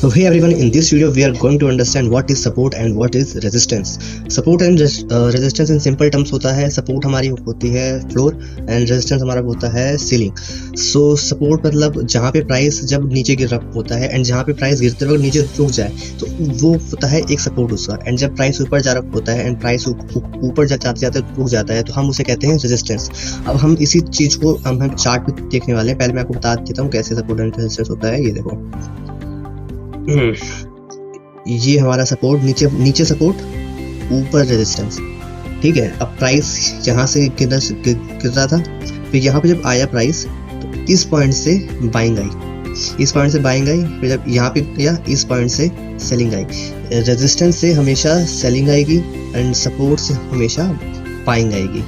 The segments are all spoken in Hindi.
So hey everyone, in this video we are going to understand what is support and what is resistance. Support and resistance in simple terms होता है, support हमारी होती है floor and resistance हमारा होता है ceiling. So support मतलब जहाँ पे प्राइस जब नीचे गिर रहा होता है एंड जहाँ पे प्राइस गिरते वक्त नीचे रुक जाए तो वो होता है एक सपोर्ट उसका. एंड जब प्राइस ऊपर जा रहा होता है एंड प्राइस ऊपर जाते जाते रुक जाता है तो हम उसे कहते हैं रेजिस्टेंस. अब हम इसी चीज को हम चार्ट में देखने वाले हैं. पहले मैं आपको बता देता हूँ कैसे सपोर्ट एंड रेजिस्टेंस होता है. ये देखो, ये हमारा सपोर्ट, नीचे सपोर्ट, ऊपर रेजिस्टेंस. ठीक है. अब प्राइस यहाँ से गिर रहा था, फिर यहाँ पे जब आया प्राइस तो इस पॉइंट से बाइंग आई, इस पॉइंट से बाइंग आई, फिर जब यहाँ पे या इस पॉइंट से सेलिंग आई. रेजिस्टेंस से हमेशा सेलिंग आएगी एंड सपोर्ट से हमेशा बाइंग आएगी.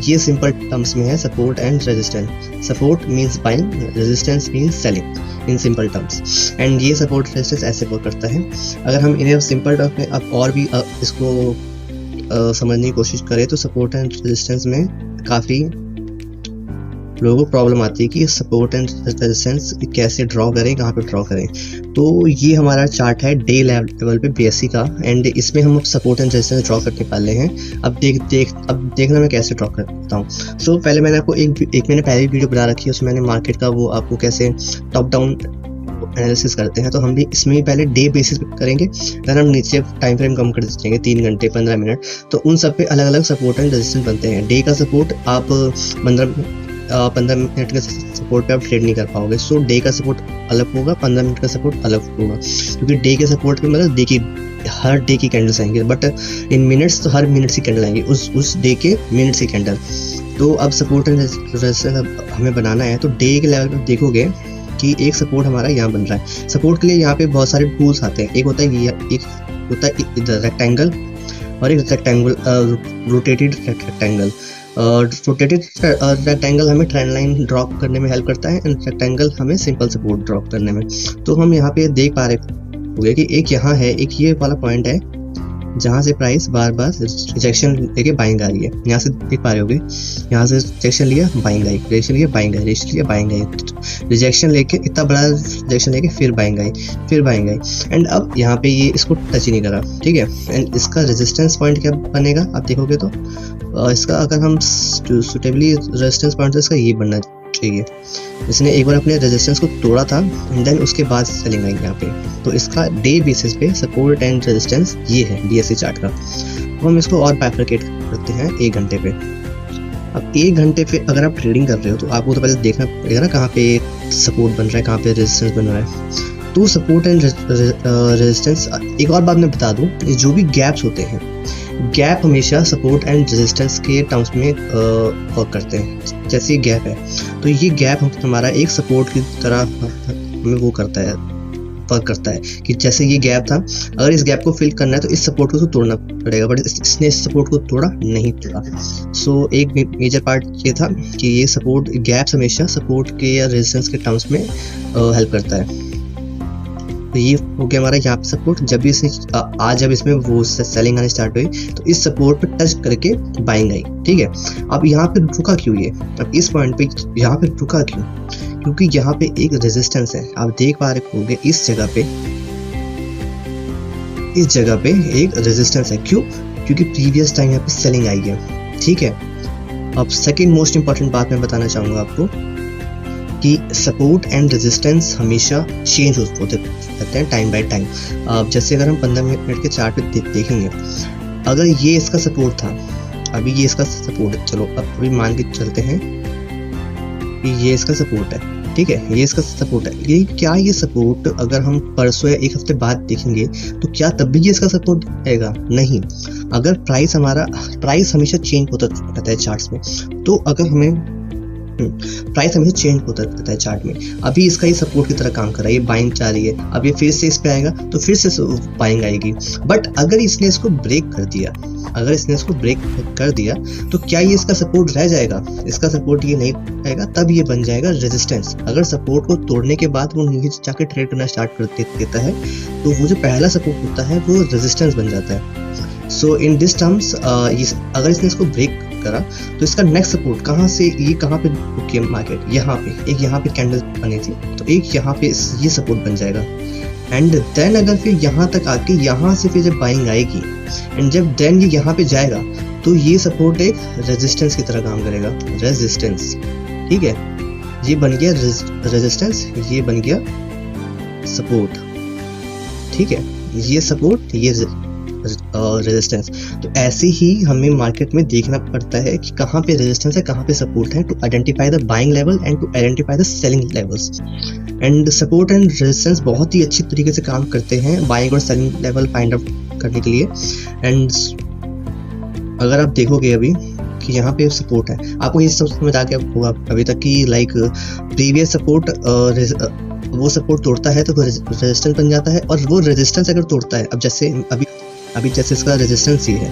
ये सिंपल टर्म्स में है support and resistance. Support means buying, resistance means selling in simple terms. And ये सपोर्ट रेजिस्टेंस ऐसे वर्क करता है. अगर हम इन्हें सिंपल टर्म्स में अब और भी इसको समझने की कोशिश करें तो सपोर्ट एंड रेजिस्टेंस में काफ़ी लोगों को प्रॉब्लम आती है कि सपोर्ट एंड रेजिस्टेंस कैसे ड्रॉ करें, कहाँ पे ड्रॉ करें. तो ये हमारा चार्ट है डे लेवल पे बीएससी का एंड इसमें हम सपोर्ट एंड रेजिस्टेंस ड्रॉ करने वाले हैं. अब देखना मैं कैसे ड्रॉ करता हूँ. सो पहले मैंने आपको एक मैंने पहले वीडियो बना रखी है, उसमें मैंने मार्केट का वो आपको कैसे टॉप डाउन एनालिसिस करते हैं. तो हम भी इसमें पहले डे बेसिस पे करेंगे, देन हम नीचे टाइम फ्रेम कम कर देंगे 3 घंटे 15 मिनट. तो उन सब पे अलग अलग सपोर्ट एंड रेजिस्टेंस बनते हैं. डे का सपोर्ट आप 15 मिनट के सपोर्ट पे आप ट्रेड नहीं कर पाओगे. सो डे का सपोर्ट अलग होगा, 15 मिनट का सपोर्ट अलग होगा, क्योंकि डे के सपोर्ट पे मतलब डे की हर डे की कैंडल्स आएंगे, बट इन मिनट्स तो हर मिनट की कैंडल आएंगी उस डे के मिनट्स की कैंडल. तो अब सपोर्ट एंड रेजिस्टेंस हमें बनाना है. तो डे के लेवल पर देखोगे कि एक सपोर्ट हमारा यहाँ बन रहा है. सपोर्ट के लिए यहाँ पे बहुत सारे टूल्स आते हैं. एक होता है रेक्टेंगल और एक rectangle rotated rectangle. Rotated rectangle हमें ट्रेंड लाइन ड्रॉप करने में हेल्प करता है एंड रेक्टेंगल हमें सिंपल सपोर्ट ड्रॉप करने में. तो हम यहाँ पे देख पा रहे होंगे कि एक यहाँ है, एक ये वाला पॉइंट है जहाँ से प्राइस बार बार रिजेक्शन लेके बाइंग आ रही है. यहाँ से देख पा रहे होंगे, यहाँ से रिजेक्शन लिया बाइंग आई, रिजेक्शन लिया बाइंग आई, रिजेक्शन लिया बाइंग आई, रिजेक्शन लेके इतना बड़ा रिजेक्शन लेके फिर बाइंग आई, फिर बाइंग आई. एंड अब यहाँ पे ये इसको टच ही नहीं करा. ठीक है. एंड इसका रेजिस्टेंस पॉइंट क्या बनेगा आप देखोगे तो इसका, अगर हम सुटेबली रेजिस्टेंस पॉइंट इसका ये बनना चाहिए. इसने एक बार अपने रेजिस्टेंस को तोड़ा था एंड देन उसके बाद सेलिंग आई यहाँ पे. तो इसका डे बेसिस पे सपोर्ट एंड रेजिस्टेंस ये है बीएससी चार्ट का. तो हम इसको और बाइफरकेट करते हैं 1 घंटे पे. अब 1 घंटे पे अगर आप ट्रेडिंग कर रहे हो तो आपको तो पहले देखना पड़ेगा ना कहाँ पे सपोर्ट बन रहा है, कहाँ पे रेजिस्टेंस बन रहा है. तो सपोर्ट एंड रेजिस्टेंस, एक और बात मैं बता दूँ, जो भी गैप्स होते हैं, गैप हमेशा सपोर्ट एंड रेजिस्टेंस के टर्म्स में वर्क करते हैं. जैसे ये गैप है तो ये गैप हमारा एक सपोर्ट की तरह हमें वो करता है, वर्क करता है कि जैसे ये गैप था, अगर इस गैप को फिल करना है तो इस सपोर्ट को तो तोड़ना पड़ेगा, बट इसने इस सपोर्ट को तोड़ा नहीं तोड़ा. सो एक मेजर पार्ट ये था कि ये सपोर्ट गैप्स हमेशा सपोर्ट के या रेजिस्टेंस के टर्म्स में हेल्प करता है. तो ये हो गया हमारा यहाँ पे सपोर्ट. जब भी इसने जब इसमें वो सेलिंग आने स्टार्ट हुई तो इस सपोर्ट पे टच करके बाइंग आई. ठीक है. अब यहाँ पे रुका क्यों ये, अब इस पॉइंट पे यहाँ पे रुका क्यों, क्योंकि यहाँ पे एक रेजिस्टेंस है. आप देख पा रहे होंगे इस जगह पे एक रेजिस्टेंस है. क्यों? क्योंकि प्रीवियस टाइम यहाँ पे सेलिंग आई है. ठीक है. अब सेकेंड मोस्ट इंपॉर्टेंट बात मैं बताना चाहूँगा आपको कि सपोर्ट एंड रेजिस्टेंस हमेशा चेंज होते रहते हैं टाइम बाय टाइम. जैसे अगर हम 15 मिनट के चार्ट पे देखेंगे, अगर ये इसका सपोर्ट था, अभी ये इसका सपोर्ट है, चलो अब अभी मान के चलते हैं कि ये इसका सपोर्ट है. ठीक है. ये इसका सपोर्ट है. ये क्या, ये सपोर्ट अगर हम परसों या 1 हफ्ते बाद देखेंगे तो क्या तब भी ये इसका सपोर्ट आएगा? नहीं. अगर प्राइस हमेशा चेंज होता रहता है चार्ट्स में. तो अगर हमें प्राइस हमेशा चेंज होता रहता है चार्ट में. अभी इसका ये सपोर्ट की तरह काम कर रहा है, ये बाइंग जा रही है. अब ये फिर से इस पे आएगा तो फिर से बाइंग आएगी. बट अगर इसने इसको ब्रेक कर दिया तो क्या ये इसका सपोर्ट रह जाएगा? इसका सपोर्ट ये नहीं आएगा, तब ये बन जाएगा रेजिस्टेंस. अगर सपोर्ट को तोड़ने के बाद वो नीचे जाके ट्रेड करना स्टार्ट कर देता है तो वो जो पहला सपोर्ट होता है वो रेजिस्टेंस बन जाता है. सो इन दिस टर्म्स अगर इसने इसको ब्रेक करा तो इसका नेक्स्ट सपोर्ट कहाँ से, ये कहाँ पे रुकी मार्केट, यहाँ पे एक यहाँ पे कैंडल बनी थी तो एक यहाँ पे ये सपोर्ट बन जाएगा. एंड देन अगर फिर यहाँ तक आके यहाँ से फिर जब बाइंग आएगी एंड जब देन ये यहाँ पे जाएगा तो ये सपोर्ट एक रेजिस्टेंस की तरह काम करेगा, रेजिस्टेंस, ठीक है। ये बन गया रेजिस्टेंस, ये बन गया सपोर्ट, ठीक है। ये सपोर्ट, ये रेजिस्टेंस। तो ऐसे ही हमें मार्केट में देखना पड़ता है कि कहाँ पे रेजिस्टेंस है, कहाँ पे सपोर्ट है, to identify the buying level and to identify the selling levels. And support and resistance बहुत ही अच्छी तरीके से काम करते हैं बाइंग और सेलिंग लेवल फाइंड आउट करने के लिए। एंड अगर आप देखोगे अभी कि यहाँ पे सपोर्ट है, आपको ये सब समझ आ गया होगा अभी तक कि लाइक प्रीवियस सपोर्ट वो सपोर्ट तोड़ता है तो रेजिस्टेंस बन जाता है, और वो रेजिस्टेंस अगर तोड़ता है, अब जैसे अभी जैसे इसका रेजिस्टेंस ये है,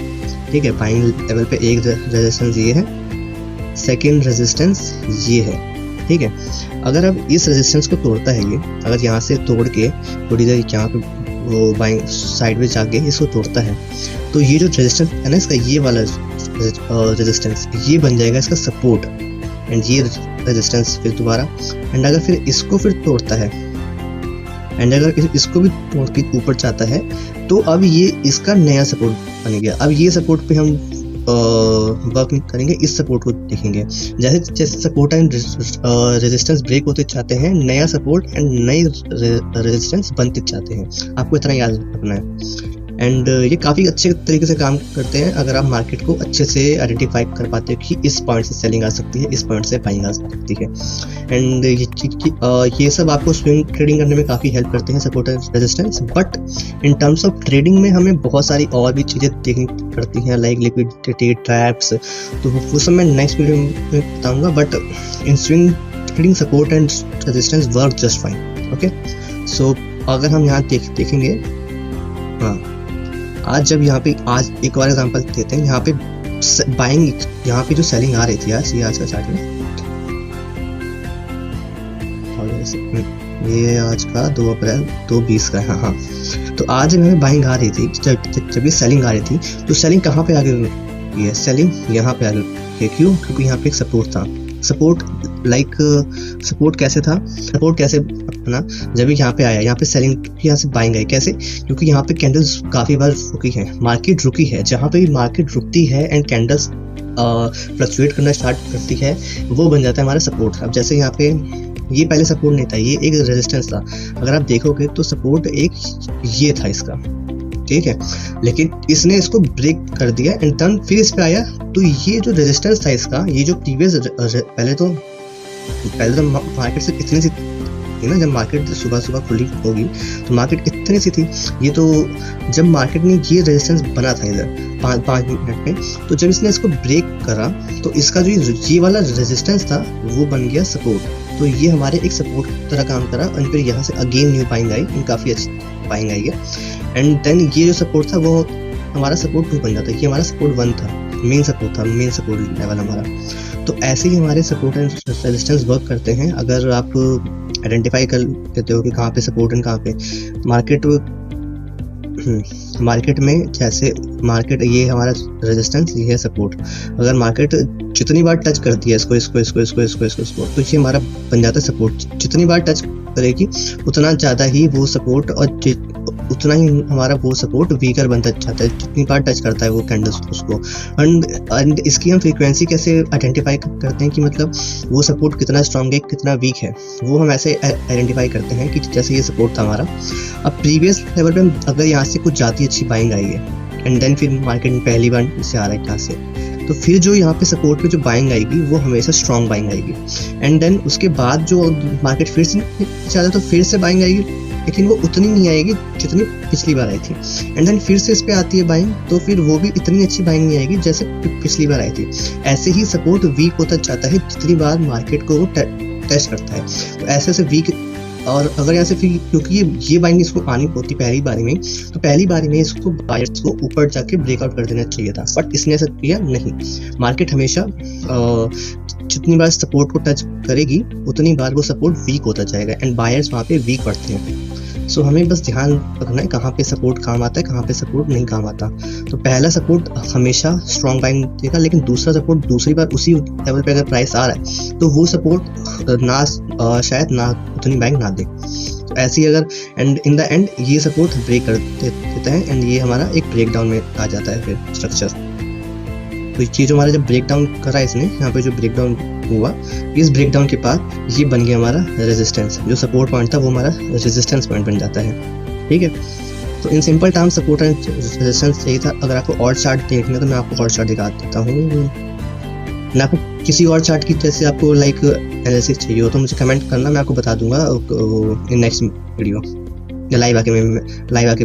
ठीक है, बाइंग लेवल पे एक रेजिस्टेंस ये है, सेकंड रेजिस्टेंस ये है, ठीक है। अगर अब इस रेजिस्टेंस को तोड़ता है ये, अगर यहाँ से तोड़ के थोड़ी देर यहाँ पे वो बाइंग साइड में जाके इसको तोड़ता है तो ये जो रेजिस्टेंस है ना इसका, ये वाला रेजिस्टेंस ये बन जाएगा इसका सपोर्ट, एंड ये रेजिस्टेंस फिर दोबारा। एंड अगर फिर इसको फिर तोड़ता है एंड अगर इसको भी तोड़ के ऊपर जाता है तो अब ये इसका नया सपोर्ट बन गया। अब ये सपोर्ट पे हम वर्क करेंगे, इस सपोर्ट को देखेंगे। जैसे जैसे सपोर्ट एंड रेजिस्टेंस ब्रेक होते जाते हैं, नया सपोर्ट एंड नई रेजिस्टेंस बनते जाते हैं। आपको इतना याद रखना है। एंड ये काफ़ी अच्छे तरीके से काम करते हैं अगर आप मार्केट को अच्छे से आइडेंटिफाई कर पाते हो कि इस पॉइंट से सेलिंग आ सकती है, इस पॉइंट से बाइंग आ सकती है। एंड ये सब आपको स्विंग ट्रेडिंग करने में काफ़ी हेल्प करते हैं, support and resistance. But in terms of trading में हमें बहुत सारी और भी चीज़ें देखनी पड़ती हैं, लाइक लिक्विडिटी, ट्रैप्स, तो वो सब मैं नेक्स्ट वीडियो में बताऊँगा। But in swing trading support and resistance work just fine. Okay, so अगर हम यहाँ देखेंगे, हाँ, आज जब यहाँ पे आज एक और एग्जांपल देते हैं, यहाँ पे बाइंग, यहाँ पे जो सेलिंग आ रही थी आज का चार्ट में, ये आज का 2 अप्रैल 2020 का है। हाँ, तो आज जब हमें बाइंग आ रही थी, जब ये सेलिंग आ रही थी, तो सेलिंग कहाँ पे आगे हुई है? सेलिंग यहाँ पे आगे है। क्यों? क्योंकि यहाँ पे एक सपोर्ट था। सपोर्ट लाइक सपोर्ट कैसे था, सपोर्ट कैसे बना? जब यहाँ पे आया, यहाँ पे सेलिंग, यहाँ से बाइंग आई। कैसे? क्योंकि यहाँ पे कैंडल्स काफ़ी बार रुकी है, मार्केट रुकी है। जहाँ पे भी मार्केट रुकती है एंड कैंडल्स फ्लक्चुएट करना स्टार्ट करती है, वो बन जाता है हमारा सपोर्ट। अब जैसे यहाँ पे ये पहले सपोर्ट नहीं था, ये एक रेजिस्टेंस था। अगर आप देखोगे तो सपोर्ट एक ये था इसका, ठीक है, लेकिन इसने इसको ब्रेक कर दिया एंड देन फिर इस पे आया। तो ये जो रेजिस्टेंस था इसका, ये जो प्रीवियस पहले तो मार्केट से इतनी सी थी ना, जब मार्केट सुबह खुली होगी तो मार्केट इतनी सी थी। ये तो जब मार्केट ने ये रेजिस्टेंस बना था इधर 5 मिनट में, तो जब इसने इसको ब्रेक करा तो इसका जो ये वाला रेजिस्टेंस था वो बन गया सपोर्ट। तो ये हमारे एक सपोर्ट की तरह काम करा। और फिर यहाँ से अगेन न्यू बाइंग आई, काफ़ी अच्छी बाइंग आई है। एंड देन ये जो सपोर्ट था वो हमारा सपोर्ट 2 बन जाता है। ये हमारा सपोर्ट 1 था, मेन सपोर्ट था, मेन सपोर्ट लेवल हमारा। तो ऐसे ही हमारे सपोर्ट एंड रेजिस्टेंस वर्क करते हैं। अगर आप आइडेंटिफाई कर लेते हो कि कहाँ पे सपोर्ट एंड कहाँ पे मार्केट में, जैसे मार्केट ये हमारा रेजिस्टेंस, ये है सपोर्ट। अगर मार्केट जितनी बार टच करती है इसको, तो ये हमारा बन जाता है सपोर्ट। जितनी बार टच करेगी उतना ज़्यादा ही वो सपोर्ट, और उतना ही हमारा वो सपोर्ट वीकर बनता जाता है जितनी बार टच करता है वो कैंडल्स उसको। एंड इसकी हम फ्रीक्वेंसी कैसे आइडेंटिफाई करते हैं कि मतलब वो सपोर्ट कितना स्ट्रांग है, कितना वीक है, वो हम ऐसे आइडेंटिफाई करते हैं कि जैसे ये सपोर्ट था हमारा। अब प्रीवियस लेवल पे अगर यहाँ से कुछ ज़्यादा अच्छी बाइंग आई है एंड देन फिर मार्केट में पहली बार से आ रहा है यहाँ से, तो फिर जो यहाँ पे सपोर्ट पे जो बाइंग आएगी वो हमेशा स्ट्रांग बाइंग आएगी। एंड देन उसके बाद जो मार्केट फिर से ज़्यादा, तो फिर से बाइंग आएगी, लेकिन वो उतनी नहीं आएगी जितनी पिछली बार आई थी। एंड देन फिर से इस पे आती है बाइंग, तो फिर वो भी इतनी अच्छी बाइंग नहीं आएगी जैसे पिछली बार आई थी। ऐसे ही सपोर्ट वीक होता जाता है जितनी बार मार्केट को वो टेस्ट करता है। तो ऐसे ऐसे वीक, और अगर यहाँ से फिर क्योंकि ये बाइंग इसको आनी होती पहली बारी में, तो पहली बारी में इसको बायर्स को ऊपर जाके ब्रेकआउट कर देना चाहिए था, बट इसने ऐसा किया नहीं। मार्केट हमेशा जितनी बार सपोर्ट को टच करेगी उतनी बार वो सपोर्ट वीक होता जाएगा एंड बायर्स वहाँ पे वीक पड़ते हैं। सो हमें बस ध्यान रखना है कहाँ पे सपोर्ट काम आता है, कहाँ पे सपोर्ट नहीं काम आता। तो पहला सपोर्ट हमेशा स्ट्रॉन्ग बाइंग देगा, लेकिन दूसरा सपोर्ट दूसरी बार उसी लेवल पे अगर प्राइस आ रहा है तो वो सपोर्ट ना शायद ना उतनी बाइंग ना दे। तो ऐसे ही अगर एंड इन द एंड ये सपोर्ट ब्रेक कर देता है एंड ये हमारा एक ब्रेक डाउन में आ जाता है फिर स्ट्रक्चर। तो ये जो हमारा जब ब्रेक डाउन करा इसने, यहाँ पे जो ब्रेक डाउन हुआ, इस ब्रेक डाउन के बाद ये बन गया हमारा रेजिस्टेंस। जो सपोर्ट पॉइंट था वो हमारा रेजिस्टेंस पॉइंट बन जाता है। ठीक है, तो in simple term support and resistance चाहिए था। अगर आपको और चार्ट देखना है तो मैं आपको और चार्ट दिखा देता हूँ। मैं आपको किसी और चार्ट की जैसे आपको लाइक एनालिसिस चाहिए हो तो मुझे कमेंट करना, मैं आपको बता दूंगा इन नेक्स्ट वीडियो या लाइव आके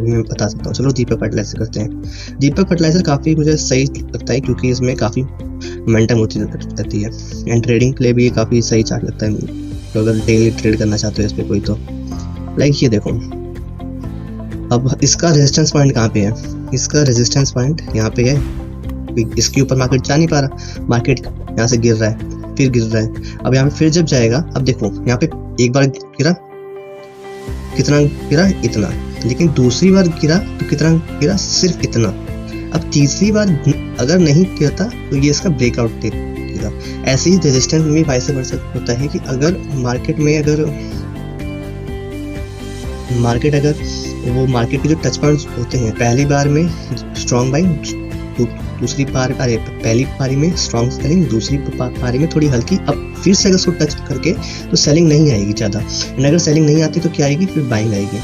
भी मैं बता सकता हूँ। चलो दीपक फर्टिलाइजर करते हैं। दीपक फर्टिलाइजर काफ़ी मुझे सही लगता है क्योंकि इसमें काफ़ी मोमेंटम होती रहती है एंड ट्रेडिंग के लिए भी ये काफ़ी सही चार्ट लगता है। तो अगर डेली ट्रेड करना चाहते हो इस पर कोई तो लाइक ये देखो, अब इसका रेजिस्टेंस पॉइंट कहाँ पे है? इसका रेजिस्टेंस पॉइंट यहाँ पे है। इसके ऊपर मार्केट जा नहीं पा रहा, मार्केट यहाँ से गिर रहा है, फिर गिर रहा है। अब यहाँ पे फिर जब जाएगा, अब देखो यहाँ पे एक बार गिरा, कितना गिरा? इतना। लेकिन दूसरी बार गिरा तो कितना गिरा? सिर्फ इतना। अब तीसरी बार अगर नहीं गिरता तो ये इसका ब्रेकआउट देगा। ऐसे ही रेजिस्टेंस में भी वाइस वर्सा होता है कि अगर मार्केट वो मार्केट के जो टच पॉइंट्स होते हैं, पहली बार में स्ट्रॉन्ग बाइंग, पहली पारी में स्ट्रॉन्ग सेलिंग, दूसरी पारी में थोड़ी हल्की। अब फिर से अगर उसको टच करके तो सेलिंग नहीं आएगी ज़्यादा, एंड अगर सेलिंग नहीं आती तो क्या आएगी? फिर बाइंग आएगी।